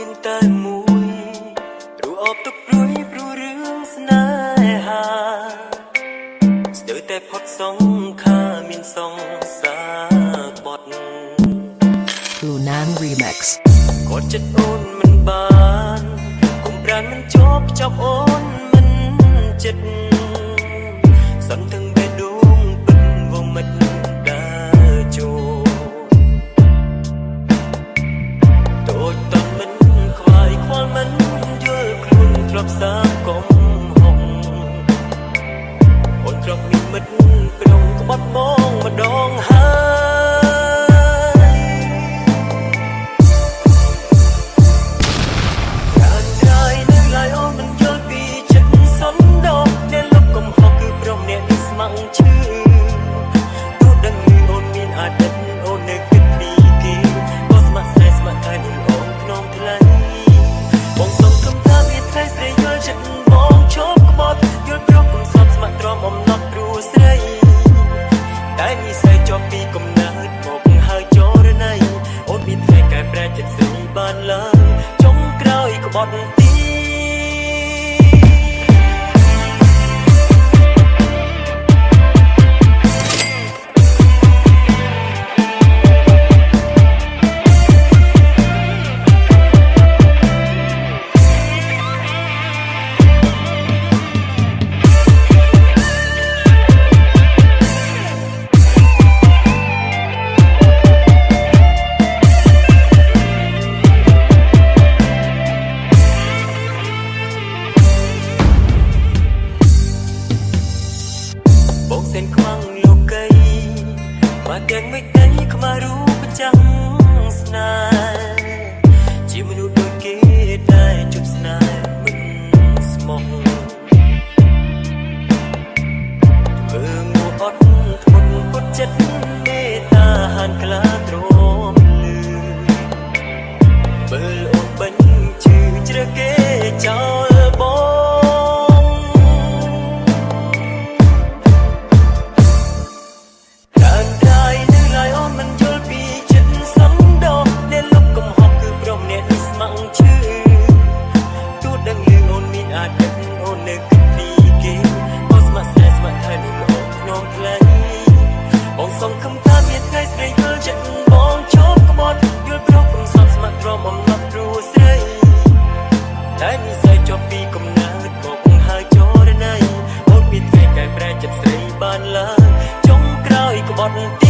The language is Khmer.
មានតែមួយរួអបទុកព្រួយព្រោះរឿងស្នេហាស្ទើរតែផុតសងខាមានសងសាបត់ Lunan Remix គាត់ចិត្តអូនមិនបានគុំប្រានមិនជាប់ចាប់អូនមិនចិត្តសន្ទឹងបេះដូងពិតវងមិនដើរចូលតូចតន់មិនខ្វាយខ្វល់មិនយល់ខ្លួនធ្លាប់សាកុំហុងអូនត្រង់មានមិត្តប្រងក្បត់មកម្ដងហើយការត្រាយនៅឡើយអូនមិនយល់ពីចិត្តសន្ទោអ្នកលុបកំហុសគឺព្រមអ្នកនេះស្ម័គ្រឈឺទោះដឹងអូនមានអតីតអូននៅគិតពីគេក៏ស្ម័គ្រស្នេហ៍ស្ម័គ្រតែនឹងអូនក្នុងថ្លៃបងសុំគំថាមានថ្ងៃស្រីយល់ចិត្តបងឈប់ក្បត់យល់ព្រមកំសត់ស្ម័គ្រទ្រាំអំណត់ព្រោះស្រីតែនិស្ស័យជាប់ពីកំណើតមកហើយចរណៃអូនមានថ្ងៃកែប្រែចិត្តស្រីបានឡើងចុងក្រោយក្បត់ទីបងเส้นខ្វាំងលោកីមកទាំងមិនដីខ្មៅរូបចាំងស្នេហ៍ជាមនុស្សដូចគេតែជប់ស្នេហ៍មិនស្មោះធ្វើងូអត់ធន់ពុតចិត្តមេត្តាហានខ្លាទ្រាំលឺបើអូនបាញ់ជឿជ្រើគេចោលបងសង្ឃឹមថាមានថ្ងៃស្រីយល់ចិត្តបងជប់ក្បត់យល់ព្រមកំសត់ស្ម័គ្រទ្រាំអំណត់ព្រោះស្រីតែនិស្ស័យជាប់ពីកំណើតមកហើយចរណៃអូនមានថ្ងៃកែប្រែចិត្តស្រីបានឡើងចុងក្រោយក្បត់ទី